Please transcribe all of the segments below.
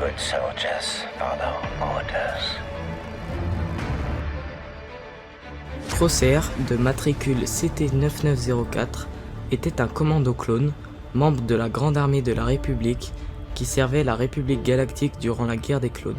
Good soldiers follow orders. Crosshair, de matricule CT-9904, était un commando clone, membre de la Grande Armée de la République, qui servait la République Galactique durant la guerre des clones.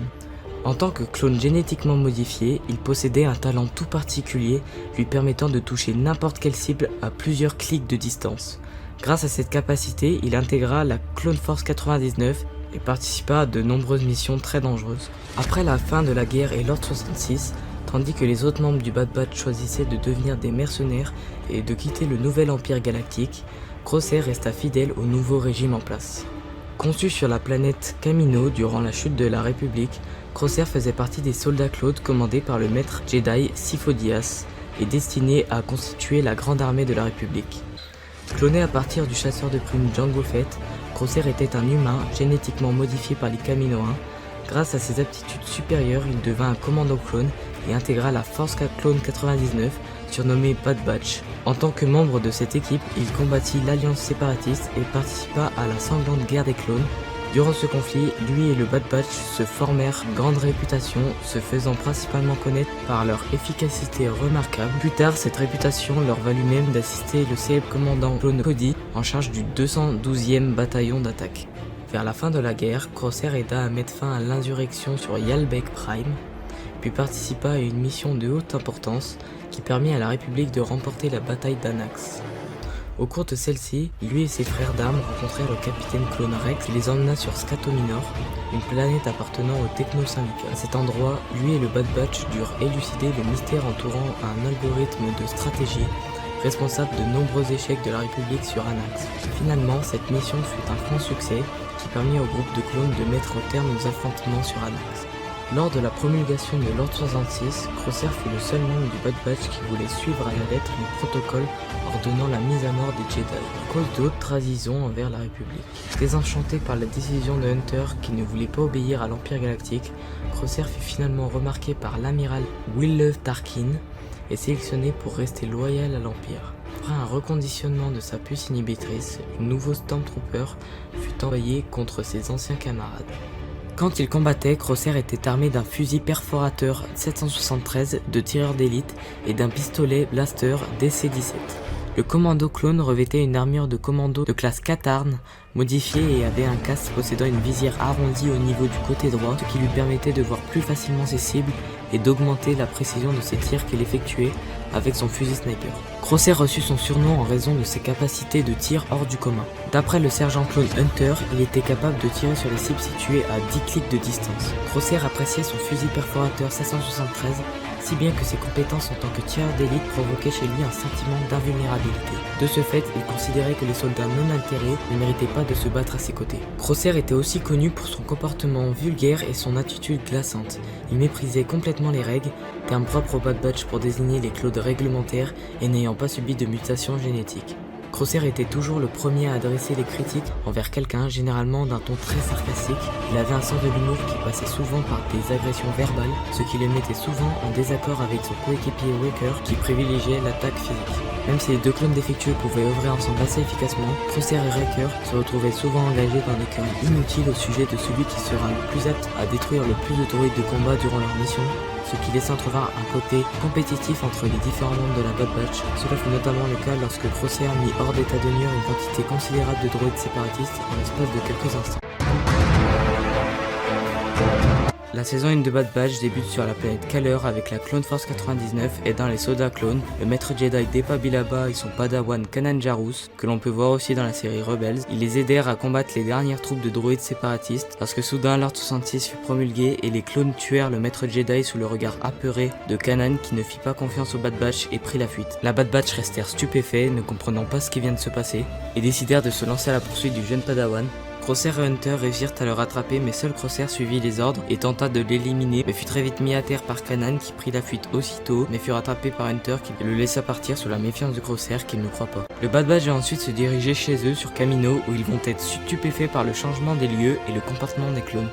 En tant que clone génétiquement modifié, il possédait un talent tout particulier lui permettant de toucher n'importe quelle cible à plusieurs clics de distance. Grâce à cette capacité, il intégra la Clone Force 99 et participa à de nombreuses missions très dangereuses. Après la fin de la guerre et l'Ordre 66, tandis que les autres membres du Bad Batch choisissaient de devenir des mercenaires et de quitter le nouvel empire galactique, Crosshair resta fidèle au nouveau régime en place. Conçu sur la planète Kamino durant la chute de la République, Crosshair faisait partie des soldats clones commandés par le maître Jedi Sifo Dyas et destiné à constituer la Grande Armée de la République. Cloné à partir du chasseur de primes Jango Fett, Crosshair était un humain génétiquement modifié par les Kaminoans. Grâce à ses aptitudes supérieures, il devint un commando clone et intégra la Force Clone 99, surnommée Bad Batch. En tant que membre de cette équipe, il combattit l'Alliance séparatiste et participa à la sanglante guerre des clones. Durant ce conflit, lui et le Bad Batch se formèrent grande réputation, se faisant principalement connaître par leur efficacité remarquable. Plus tard, cette réputation leur valut même d'assister le célèbre commandant clone Cody en charge du 212e bataillon d'attaque. Vers la fin de la guerre, Crosshair aida à mettre fin à l'insurrection sur Yalbek Prime, puis participa à une mission de haute importance qui permit à la République de remporter la bataille d'Anax. Au cours de celle-ci, lui et ses frères d'armes rencontrèrent le capitaine clone Rex qui les emmena sur Scato Minor, une planète appartenant au Techno-Syndicat. À cet endroit, lui et le Bad Batch durent élucider le mystère entourant un algorithme de stratégie responsable de nombreux échecs de la République sur Anax. Finalement, cette mission fut un franc succès qui permit au groupe de clones de mettre au terme aux affrontements sur Anax. Lors de la promulgation de l'Ordre 66, Crosshair fut le seul membre du Bad Batch qui voulait suivre à la lettre le protocole ordonnant la mise à mort des Jedi, à cause d'autres trahisons envers la République. Désenchanté par la décision de Hunter qui ne voulait pas obéir à l'Empire Galactique, Crosshair fut finalement remarqué par l'amiral Will Tarkin et sélectionné pour rester loyal à l'Empire. Après un reconditionnement de sa puce inhibitrice, le nouveau Stormtrooper fut envoyé contre ses anciens camarades. Quand il combattait, Crosshair était armé d'un fusil perforateur 773 de tireur d'élite et d'un pistolet blaster DC-17. Le commando clone revêtait une armure de commando de classe Katarn modifiée et avait un casque possédant une visière arrondie au niveau du côté droit, ce qui lui permettait de voir plus facilement ses cibles et d'augmenter la précision de ses tirs qu'il effectuait avec son fusil sniper. Crosshair reçut son surnom en raison de ses capacités de tir hors du commun. D'après le sergent clone Hunter, il était capable de tirer sur les cibles situées à 10 clics de distance. Crosshair appréciait son fusil perforateur 773, si bien que ses compétences en tant que tireur d'élite provoquaient chez lui un sentiment d'invulnérabilité. De ce fait, il considérait que les soldats non altérés ne méritaient pas de se battre à ses côtés. Crosshair était aussi connu pour son comportement vulgaire et son attitude glaçante. Il méprisait complètement les règles, terme propre au Bad Batch pour désigner les clones réglementaires et n'ayant pas subi de mutation génétique. Crosshair était toujours le premier à adresser les critiques envers quelqu'un, généralement d'un ton très sarcastique. Il avait un sens de l'humour qui passait souvent par des agressions verbales, ce qui le mettait souvent en désaccord avec son coéquipier Wrecker qui privilégiait l'attaque physique. Même si les deux clones défectueux pouvaient œuvrer ensemble assez efficacement, Crosshair et Wrecker se retrouvaient souvent engagés dans des querelles inutiles au sujet de celui qui sera le plus apte à détruire le plus de droïdes de combat durant leur mission, ce qui laissait entrevoir un côté compétitif entre les différents membres de la Bad Batch. Cela fut notamment le cas lorsque Crosshair mit hors d'état de nuire une quantité considérable de droïdes séparatistes en l'espace de quelques instants. La saison 1 de Bad Batch débute sur la planète Kaller avec la Clone Force 99 aidant les soldats clones, le maître Jedi Depa Billaba et son padawan Kanan Jarrus, que l'on peut voir aussi dans la série Rebels. Ils les aidèrent à combattre les dernières troupes de droïdes séparatistes lorsque soudain l'Ordre 66 fut promulgué et les clones tuèrent le maître Jedi sous le regard apeuré de Kanan qui ne fit pas confiance au Bad Batch et prit la fuite. La Bad Batch restèrent stupéfaits, ne comprenant pas ce qui vient de se passer, et décidèrent de se lancer à la poursuite du jeune padawan. Crosshair et Hunter réussirent à le rattraper, mais seul Crosshair suivit les ordres et tenta de l'éliminer, mais fut très vite mis à terre par Kanan qui prit la fuite aussitôt, mais fut rattrapé par Hunter qui le laissa partir sous la méfiance de Crosshair qu'il ne croit pas. Le Bad Batch va ensuite se diriger chez eux sur Kamino où ils vont être stupéfaits par le changement des lieux et le comportement des clones.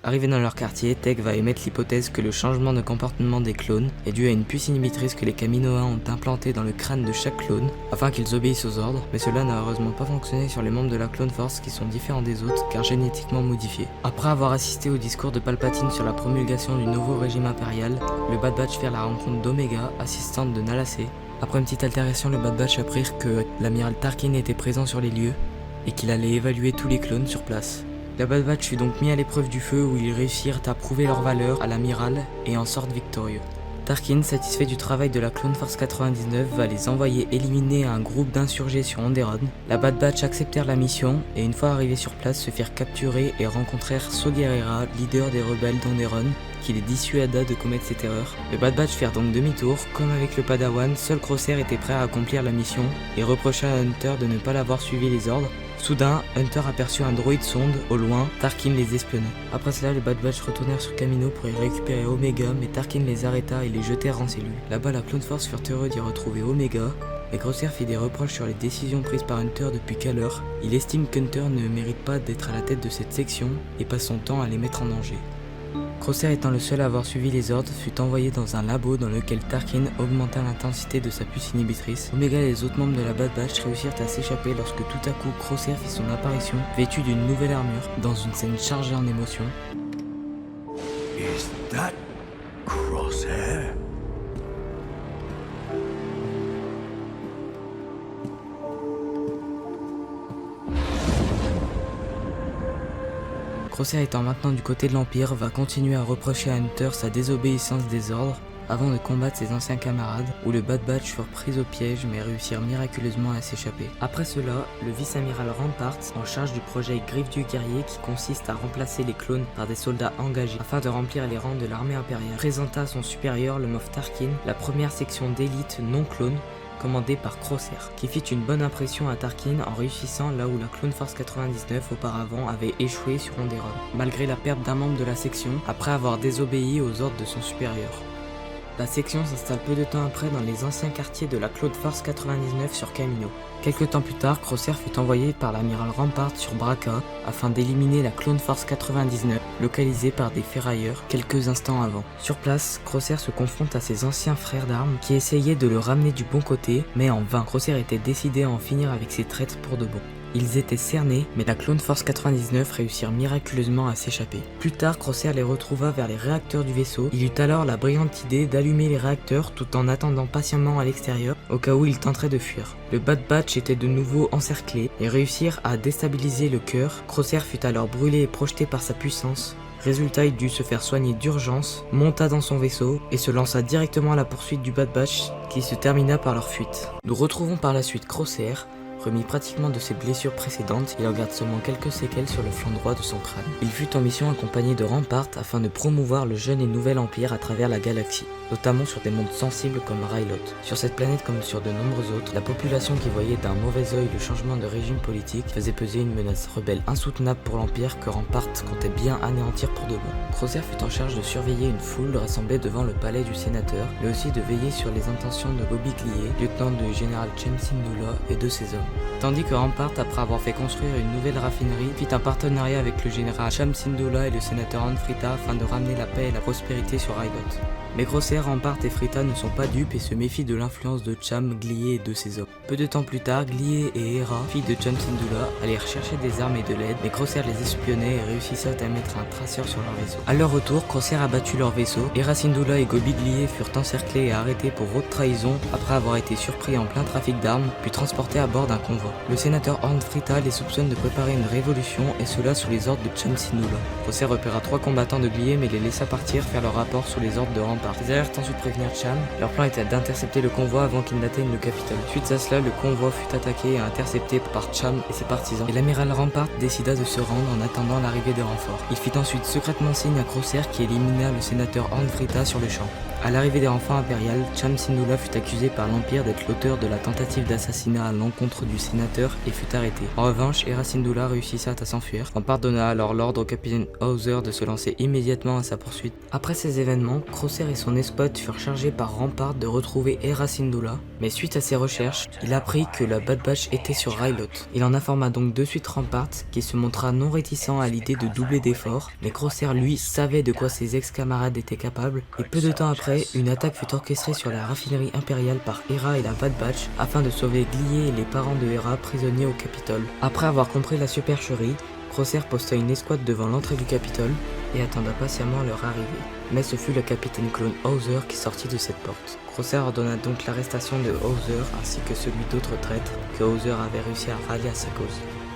Arrivé dans leur quartier, Tech va émettre l'hypothèse que le changement de comportement des clones est dû à une puce inhibitrice que les Kaminoans ont implantée dans le crâne de chaque clone afin qu'ils obéissent aux ordres, mais cela n'a heureusement pas fonctionné sur les membres de la Clone Force qui sont différents des autres car génétiquement modifiés. Après avoir assisté au discours de Palpatine sur la promulgation du nouveau régime impérial, le Bad Batch fait la rencontre d'Omega, assistante de Nala Se. Après une petite altération, le Bad Batch apprirent que l'amiral Tarkin était présent sur les lieux et qu'il allait évaluer tous les clones sur place. Le Bad Batch fut donc mis à l'épreuve du feu où ils réussirent à prouver leur valeur à l'amiral et en sortent victorieux. Tarkin, satisfait du travail de la Clone Force 99, va les envoyer éliminer un groupe d'insurgés sur Onderon. La Bad Batch acceptèrent la mission et une fois arrivés sur place se firent capturer et rencontrèrent Saw Gerrera, leader des rebelles d'Onderon, qui les dissuada de commettre cette erreur. Le Bad Batch firent donc demi-tour, comme avec le Padawan, seul Crosshair était prêt à accomplir la mission et reprocha à Hunter de ne pas l'avoir suivi les ordres. Soudain, Hunter aperçut un droïde sonde, au loin, Tarkin les espionnait. Après cela, les Bad Batch retournèrent sur Kamino pour y récupérer Omega, mais Tarkin les arrêta et les jetèrent en cellule. Là-bas, la Clone Force furent heureux d'y retrouver Omega, mais Crosshair fit des reproches sur les décisions prises par Hunter depuis Kaller. Il estime qu'Hunter ne mérite pas d'être à la tête de cette section et passe son temps à les mettre en danger. Crosshair étant le seul à avoir suivi les ordres, fut envoyé dans un labo dans lequel Tarkin augmenta l'intensité de sa puce inhibitrice. Omega et les autres membres de la Bad Batch réussirent à s'échapper lorsque tout à coup Crosshair fit son apparition, vêtu d'une nouvelle armure, dans une scène chargée en émotions. Is that Crosshair? Crosshair étant maintenant du côté de l'Empire, va continuer à reprocher à Hunter sa désobéissance des ordres avant de combattre ses anciens camarades, où le Bad Batch furent pris au piège mais réussirent miraculeusement à s'échapper. Après cela, le vice-amiral Rampart, en charge du projet Griffe du Guerrier qui consiste à remplacer les clones par des soldats engagés afin de remplir les rangs de l'armée impériale, présenta à son supérieur, le Moff Tarkin, la première section d'élite non-clone commandé par Crosshair, qui fit une bonne impression à Tarkin en réussissant là où la Clone Force 99 auparavant avait échoué sur Onderon, malgré la perte d'un membre de la section après avoir désobéi aux ordres de son supérieur. La section s'installe peu de temps après dans les anciens quartiers de la Clone Force 99 sur Kamino. Quelque temps plus tard, Crosshair fut envoyé par l'amiral Rampart sur Braca afin d'éliminer la Clone Force 99, localisée par des ferrailleurs quelques instants avant. Sur place, Crosshair se confronte à ses anciens frères d'armes qui essayaient de le ramener du bon côté, mais en vain. Crosshair était décidé à en finir avec ses traîtres pour de bon. Ils étaient cernés, mais la Clone Force 99 réussirent miraculeusement à s'échapper. Plus tard, Crosshair les retrouva vers les réacteurs du vaisseau. Il eut alors la brillante idée d'allumer les réacteurs tout en attendant patiemment à l'extérieur, au cas où ils tenteraient de fuir. Le Bad Batch était de nouveau encerclé et réussirent à déstabiliser le cœur. Crosshair fut alors brûlé et projeté par sa puissance. Résultat, il dut se faire soigner d'urgence, monta dans son vaisseau et se lança directement à la poursuite du Bad Batch qui se termina par leur fuite. Nous retrouvons par la suite Crosshair, remis pratiquement de ses blessures précédentes, il en garde seulement quelques séquelles sur le flanc droit de son crâne. Il fut en mission accompagné de Rampart afin de promouvoir le jeune et nouvel empire à travers la galaxie, notamment sur des mondes sensibles comme Rylot. Sur cette planète comme sur de nombreuses autres, la population qui voyait d'un mauvais œil le changement de régime politique faisait peser une menace rebelle insoutenable pour l'empire que Rampart comptait bien anéantir pour de bon. Crosshair fut en charge de surveiller une foule rassemblée devant le palais du sénateur, mais aussi de veiller sur les intentions de Bobby Glier, lieutenant du général Cham Syndulla et de ses hommes. Tandis que Rampart, après avoir fait construire une nouvelle raffinerie, fit un partenariat avec le général Cham Syndulla et le sénateur Han Frita afin de ramener la paix et la prospérité sur Rylot. Mais Crosshair, Rampart et Frita ne sont pas dupes et se méfient de l'influence de Cham, Glier et de ses hommes. Peu de temps plus tard, Glier et Hera, fille de Cham Syndulla, allèrent chercher des armes et de l'aide, mais Crosshair les espionnait et réussissait à mettre un traceur sur leur vaisseau. À leur retour, Crosshair abattit leur vaisseau, Hera Syndulla et Bobby Glier furent encerclés et arrêtés pour haute trahison après avoir été surpris en plein trafic d'armes, puis transportés à bord d'un convoi. Le sénateur Han Frita les soupçonne de préparer une révolution, et cela sous les ordres de Cham Syndulla. Crosshair repéra 3 combattants de Glier mais les laissa partir faire leur rapport sous les ordres de Rampart. Ils allèrent ensuite prévenir Cham. Leur plan était d'intercepter le convoi avant qu'il n'atteigne le Capitole. Suite à cela, le convoi fut attaqué et intercepté par Cham et ses partisans, et l'amiral Rampart décida de se rendre en attendant l'arrivée des renforts. Il fit ensuite secrètement signe à Crosshair qui élimina le sénateur Han Frita sur le champ. À l'arrivée des renforts impériaux, Cham Syndulla fut accusé par l'Empire d'être l'auteur de la tentative d'assassinat à l'encontre du sénateur et fut arrêté. En revanche, Hera Syndulla réussissa à s'enfuir. Rampart donna alors l'ordre au capitaine Hauser de se lancer immédiatement à sa poursuite. Après ces événements, Crosshair et son escouade furent chargés par Rampart de retrouver Hera Syndulla, mais suite à ses recherches, il apprit que la Bad Batch était sur Ryloth. Il en informa donc de suite Rampart, qui se montra non réticent à l'idée de doubler d'efforts, mais Crosshair lui savait de quoi ses ex-camarades étaient capables, et peu de temps après, une attaque fut orchestrée sur la raffinerie impériale par Hera et la Bad Batch afin de sauver Glié et les parents de Hera prisonniers au Capitole. Après avoir compris la supercherie, Crosshair posta une escouade devant l'entrée du Capitole et attenda patiemment leur arrivée. Mais ce fut le capitaine clone Hauser qui sortit de cette porte. Crosshair ordonna donc l'arrestation de Hauser ainsi que celui d'autres traîtres que Hauser avait réussi à rallier à sa cause.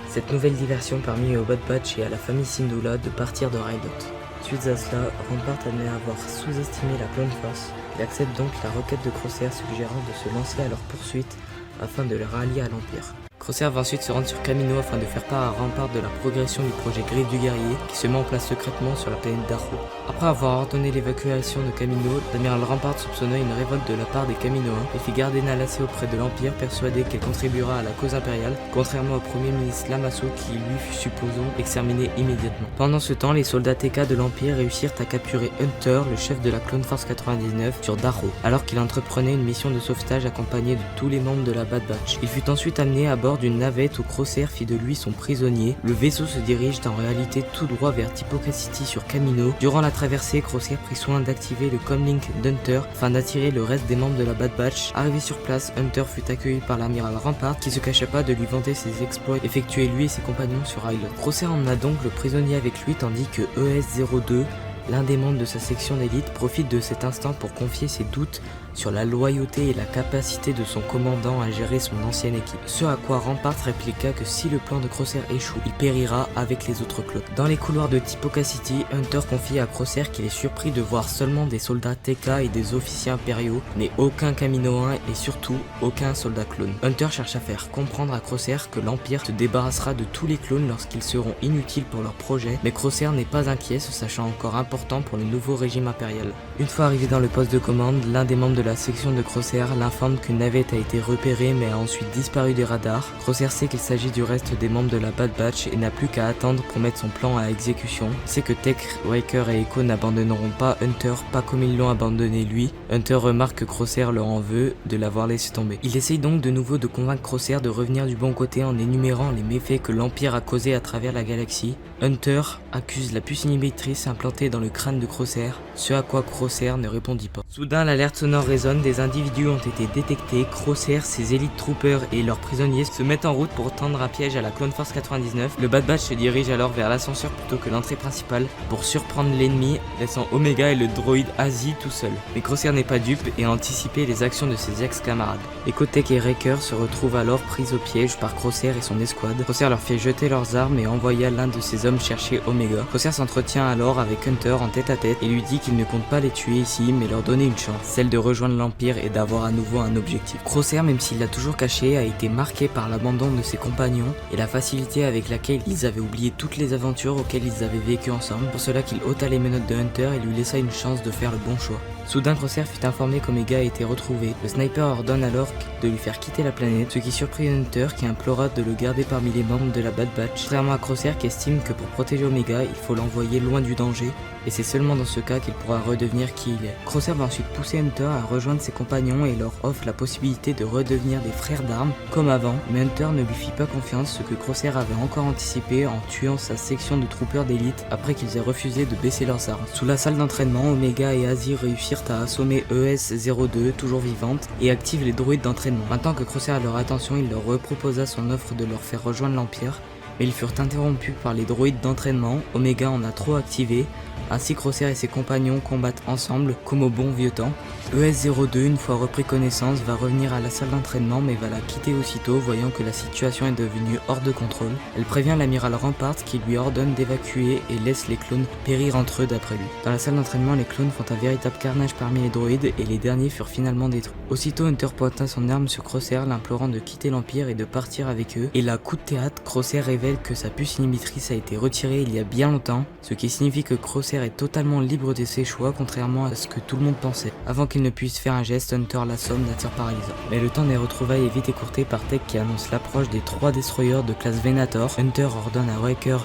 Cette nouvelle diversion permit au Bad Batch et à la famille Syndulla de partir de Ryloth. Suite à cela, Rampart admet avoir sous-estimé la Clone Force. Il accepte donc la requête de Crosshair suggérant de se lancer à leur poursuite afin de les rallier à l'Empire. Crosshair va ensuite se rendre sur Kamino afin de faire part à Rampart de la progression du projet Griffe du Guerrier qui se met en place secrètement sur la planète Darrow. Après avoir ordonné l'évacuation de Kamino, l'amiral Rampart soupçonna une révolte de la part des Kaminoans et fit garder Nalassé auprès de l'Empire, persuadé qu'elle contribuera à la cause impériale, contrairement au premier ministre Lamasso qui lui fut supposons exterminé immédiatement. Pendant ce temps, les soldats TK de l'Empire réussirent à capturer Hunter, le chef de la Clone Force 99, sur Darrow, alors qu'il entreprenait une mission de sauvetage accompagnée de tous les membres de la Bad Batch. Il fut ensuite amené à bord d'une navette où Crosshair fit de lui son prisonnier. Le vaisseau se dirige en réalité tout droit vers Tipoca City sur Kamino. Durant la traversée, Crosshair prit soin d'activer le comlink d'Hunter afin d'attirer le reste des membres de la Bad Batch. Arrivé sur place, Hunter fut accueilli par l'amiral Rampart qui se cachait pas de lui vanter ses exploits effectués lui et ses compagnons sur Ryloth. Crosshair emmena donc le prisonnier avec lui tandis que ES-02, l'un des membres de sa section d'élite, profite de cet instant pour confier ses doutes sur la loyauté et la capacité de son commandant à gérer son ancienne équipe. Ce à quoi Rampart répliqua que si le plan de Crosshair échoue, il périra avec les autres clones. Dans les couloirs de Tipoca City, Hunter confie à Crosshair qu'il est surpris de voir seulement des soldats TK et des officiers impériaux, mais aucun Kaminoan et surtout aucun soldat clone. Hunter cherche à faire comprendre à Crosshair que l'Empire se débarrassera de tous les clones lorsqu'ils seront inutiles pour leur projet, mais Crosshair n'est pas inquiet, se sachant encore important pour le nouveau régime impérial. Une fois arrivé dans le poste de commande, l'un des membres de la section de Crosshair l'informe qu'une navette a été repérée mais a ensuite disparu des radars. Crosshair sait qu'il s'agit du reste des membres de la Bad Batch et n'a plus qu'à attendre pour mettre son plan à exécution. Il sait que Tech, Riker et Echo n'abandonneront pas Hunter, pas comme ils l'ont abandonné lui. Hunter remarque que Crosshair leur en veut de l'avoir laissé tomber. Il essaye donc de nouveau de convaincre Crosshair de revenir du bon côté en énumérant les méfaits que l'Empire a causés à travers la galaxie. Hunter accuse la puce inhibitrice implantée dans le crâne de Crosshair, ce à quoi Crosshair ne répondit pas. Soudain, l'alerte sonore résonne, des individus ont été détectés. Crosshair, ses Elite Troopers et leurs prisonniers se mettent en route pour tendre un piège à la Clone Force 99. Le Bad Batch se dirige alors vers l'ascenseur plutôt que l'entrée principale pour surprendre l'ennemi, laissant Omega et le droïde Azi tout seuls. Mais Crosshair n'est pas dupe et a anticipé les actions de ses ex-camarades. Echo, Tech et Riker se retrouvent alors pris au piège par Crosshair et son escouade. Crosshair leur fait jeter leurs armes et envoya l'un de ses hommes chercher Omega. Crosshair s'entretient alors avec Hunter en tête-à-tête et lui dit qu'il ne compte pas les tuer ici mais leur donner une chance, celle de rejoindre l'Empire et d'avoir à nouveau un objectif. Crosshair, même s'il l'a toujours caché, a été marqué par l'abandon de ses compagnons et la facilité avec laquelle ils avaient oublié toutes les aventures auxquelles ils avaient vécu ensemble, pour cela qu'il ôta les menottes de Hunter et lui laissa une chance de faire le bon choix. Soudain, Crosshair fut informé qu'Omega a été retrouvé. Le sniper ordonne alors de lui faire quitter la planète, ce qui surprit Hunter qui implora de le garder parmi les membres de la Bad Batch, contrairement à Crosshair qui estime que pour protéger Omega, il faut l'envoyer loin du danger, et c'est seulement dans ce cas qu'il pourra redevenir qui il est. Crosshair va ensuite pousser Hunter à rejoindre ses compagnons et leur offre la possibilité de redevenir des frères d'armes comme avant, mais Hunter ne lui fit pas confiance, ce que Crosshair avait encore anticipé en tuant sa section de troopers d'élite après qu'ils aient refusé de baisser leurs armes. Sous la salle d'entraînement, Omega et Azi réussirent à assommer ES-02, toujours vivante, et activent les droïdes d'entraînement. Maintenant que Crosshair a leur attention, il leur reproposa son offre de leur faire rejoindre l'Empire, mais ils furent interrompus par les droïdes d'entraînement. Omega en a trop activé, ainsi Crosshair et ses compagnons combattent ensemble comme au bon vieux temps. ES-02, une fois repris connaissance, va revenir à la salle d'entraînement mais va la quitter aussitôt voyant que la situation est devenue hors de contrôle. Elle prévient l'amiral Rampart qui lui ordonne d'évacuer et laisse les clones périr entre eux d'après lui. Dans la salle d'entraînement, les clones font un véritable carnage parmi les droïdes et les derniers furent finalement détruits. Aussitôt, Hunter pointa son arme sur Crosshair, l'implorant de quitter l'Empire et de partir avec eux. Et là, coup de théâtre, Crosshair révèle que sa puce inhibitrice a été retirée il y a bien longtemps, ce qui signifie que Crosshair est totalement libre de ses choix, contrairement à ce que tout le monde pensait. Avant qu'il ne puisse faire un geste, Hunter l'assomme d'un tir paralysant. Mais le temps des retrouvailles est vite écourté par Tech qui annonce l'approche des 3 destroyers de classe Venator. Hunter ordonne à Riker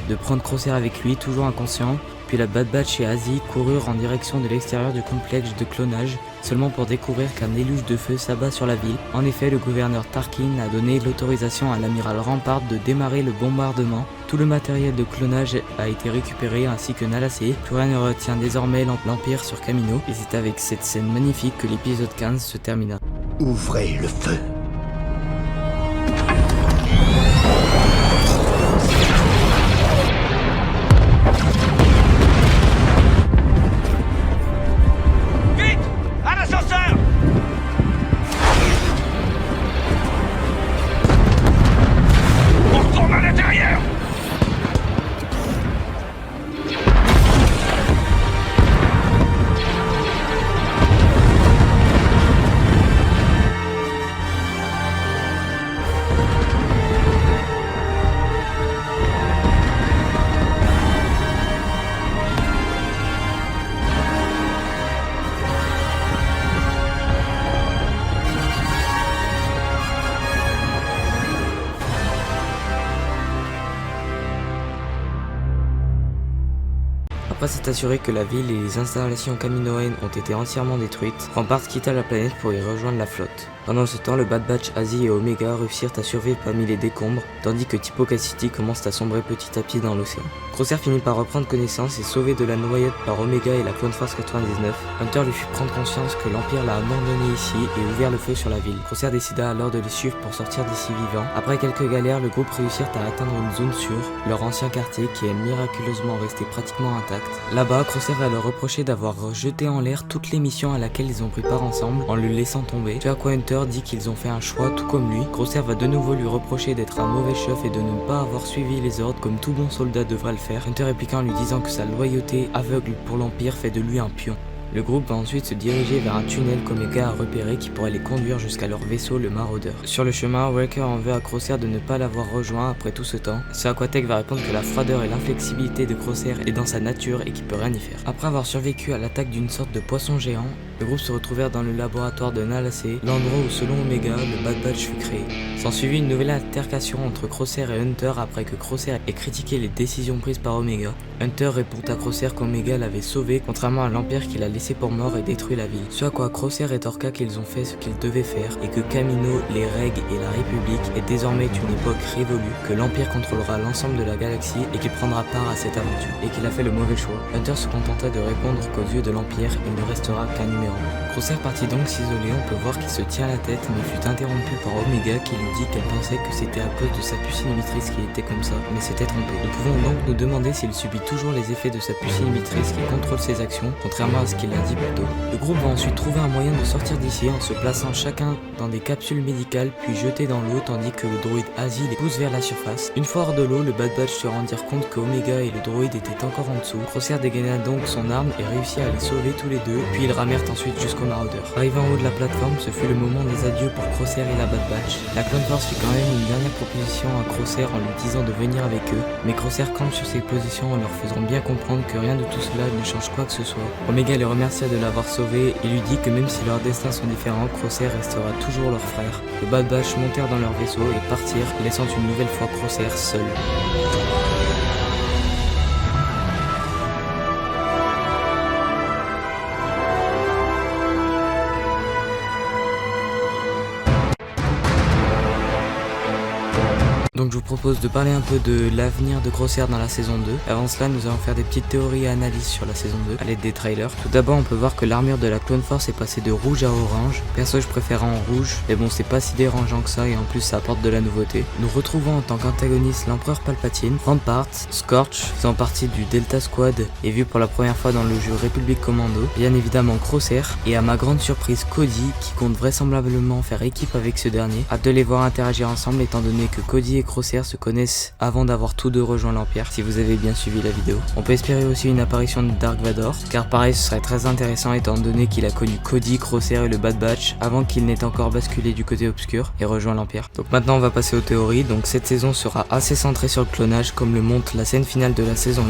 de prendre Crosshair avec lui, toujours inconscient, Puis la Bad Batch et Asie coururent en direction de l'extérieur du complexe de clonage, seulement pour découvrir qu'un déluge de feu s'abat sur la ville. En effet, le gouverneur Tarkin a donné l'autorisation à l'amiral Rampart de démarrer le bombardement. Tout le matériel de clonage a été récupéré ainsi que Nala Se. Plus rien ne retient désormais l'Empire sur Kamino. Et c'est avec cette scène magnifique que l'épisode 15 se termina. Ouvrez le feu. Après s'être assuré que la ville et les installations kaminoennes ont été entièrement détruites, Rampart quitta la planète pour y rejoindre la flotte. Pendant ce temps, le Bad Batch, Asie et Omega réussirent à survivre parmi les décombres, tandis que Typo City commence à sombrer petit à petit dans l'océan. Crosshair finit par reprendre connaissance et sauvé de la noyade par Omega et la Clone Force 99. Hunter lui fit prendre conscience que l'Empire l'a abandonné ici et ouvert le feu sur la ville. Crosshair décida alors de les suivre pour sortir d'ici vivant. Après quelques galères, le groupe réussirent à atteindre une zone sûre, leur ancien quartier qui est miraculeusement resté pratiquement intact. Là-bas, Crosshair va leur reprocher d'avoir jeté en l'air toutes les missions à laquelle ils ont pris part ensemble en le laissant tomber. Ce à quoi Hunter dit qu'ils ont fait un choix tout comme lui. Crosshair va de nouveau lui reprocher d'être un mauvais chef et de ne pas avoir suivi les ordres comme tout bon soldat devrait le faire. Hunter répliquant en lui disant que sa loyauté aveugle pour l'Empire fait de lui un pion. Le groupe va ensuite se diriger vers un tunnel qu'Omega a repéré qui pourrait les conduire jusqu'à leur vaisseau, le Marauder. Sur le chemin, Wrecker en veut à Crosshair de ne pas l'avoir rejoint après tout ce temps. Ce à quoi Tech va répondre que la froideur et l'inflexibilité de Crosshair est dans sa nature et qu'il peut rien y faire. Après avoir survécu à l'attaque d'une sorte de poisson géant, le groupe se retrouvèrent dans le laboratoire de Nala Se, l'endroit où selon Omega, le Bad Batch fut créé. S'ensuivit une nouvelle altercation entre Crosshair et Hunter après que Crosshair ait critiqué les décisions prises par Omega. Hunter répond à Crosshair qu'Omega l'avait sauvé, contrairement à l'Empire qu'il a laissé pour mort et détruit la ville. Ce à quoi Crosshair rétorqua qu'ils ont fait ce qu'ils devaient faire et que Kamino, les règles et la République est désormais une époque révolue, que l'Empire contrôlera l'ensemble de la galaxie et qu'il prendra part à cette aventure, et qu'il a fait le mauvais choix. Hunter se contenta de répondre qu'aux yeux de l'Empire, il ne restera qu'un numéro. Crosshair partit donc s'isoler, on peut voir qu'il se tient la tête mais fut interrompu par Omega qui lui dit qu'elle pensait que c'était à cause de sa puce inhibitrice qu'il était comme ça, mais s'était trompé. Nous pouvons donc nous demander s'il subit toujours les effets de sa puce inhibitrice qui contrôle ses actions, contrairement à ce qu'il a dit plus tôt. Le groupe va ensuite trouver un moyen de sortir d'ici en se plaçant chacun dans des capsules médicales puis jetés dans l'eau tandis que le droïde Asie les pousse vers la surface. Une fois hors de l'eau, le Bad Batch se rendirent compte que Omega et le droïde étaient encore en dessous. Crosshair dégaina donc son arme et réussit à les sauver tous les deux, puis ils ramèrent ensuite jusqu'au Marauder. Arrivé en haut de la plateforme, ce fut le moment des adieux pour Crosshair et la Bad Batch. La Clone Force fit quand même une dernière proposition à Crosshair en lui disant de venir avec eux, mais Crosshair campe sur ses positions en leur faisant bien comprendre que rien de tout cela ne change quoi que ce soit. Omega les remercia de l'avoir sauvé et lui dit que même si leurs destins sont différents, Crosshair restera toujours leur frère. Le Bad Batch montèrent dans leur vaisseau et partirent, laissant une nouvelle fois Crosshair seul. Donc je vous propose de parler un peu de l'avenir de Crosshair dans la saison 2. Avant cela, nous allons faire des petites théories et analyses sur la saison 2 à l'aide des trailers. Tout d'abord, on peut voir que l'armure de la Clone Force est passée de rouge à orange. Perso, je préfère en rouge, mais bon, c'est pas si dérangeant que ça et en plus ça apporte de la nouveauté. Nous retrouvons en tant qu'antagoniste l'Empereur Palpatine, Rampart, Scorch, faisant partie du Delta Squad et vu pour la première fois dans le jeu Republic Commando, bien évidemment Crosshair et à ma grande surprise Cody qui compte vraisemblablement faire équipe avec ce dernier. Hâte de les voir interagir ensemble étant donné que Cody et Crosshair se connaissent avant d'avoir tous deux rejoint l'Empire, si vous avez bien suivi la vidéo. On peut espérer aussi une apparition de Dark Vador, car pareil ce serait très intéressant étant donné qu'il a connu Cody, Crosshair et le Bad Batch avant qu'il n'ait encore basculé du côté obscur et rejoint l'Empire. Donc maintenant on va passer aux théories. Donc cette saison sera assez centrée sur le clonage comme le montre la scène finale de la saison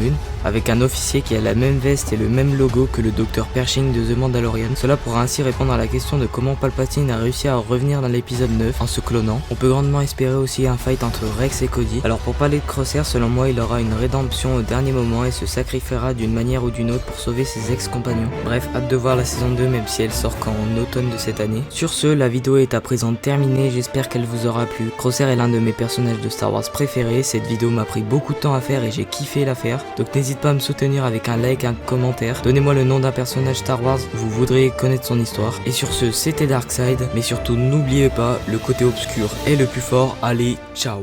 1, avec un officier qui a la même veste et le même logo que le Dr Pershing de The Mandalorian. Cela pourra ainsi répondre à la question de comment Palpatine a réussi à revenir dans l'épisode 9 en se clonant. On peut grandement espérer aussi un fight entre Rex et Cody. Alors pour parler de Crosshair, selon moi il aura une rédemption au dernier moment et se sacrifiera d'une manière ou d'une autre pour sauver ses ex-compagnons. Bref, hâte de voir la saison 2 même si elle sort qu'en automne de cette année. Sur ce, la vidéo est à présent terminée, j'espère qu'elle vous aura plu. Crosshair est l'un de mes personnages de Star Wars préférés, cette vidéo m'a pris beaucoup de temps à faire et j'ai kiffé la faire. Donc n'hésite pas à me soutenir avec un like, un commentaire. Donnez-moi le nom d'un personnage Star Wars, vous voudriez connaître son histoire. Et sur ce, c'était Darkside, mais surtout n'oubliez pas, le côté obscur est le plus fort. Allez, ciao.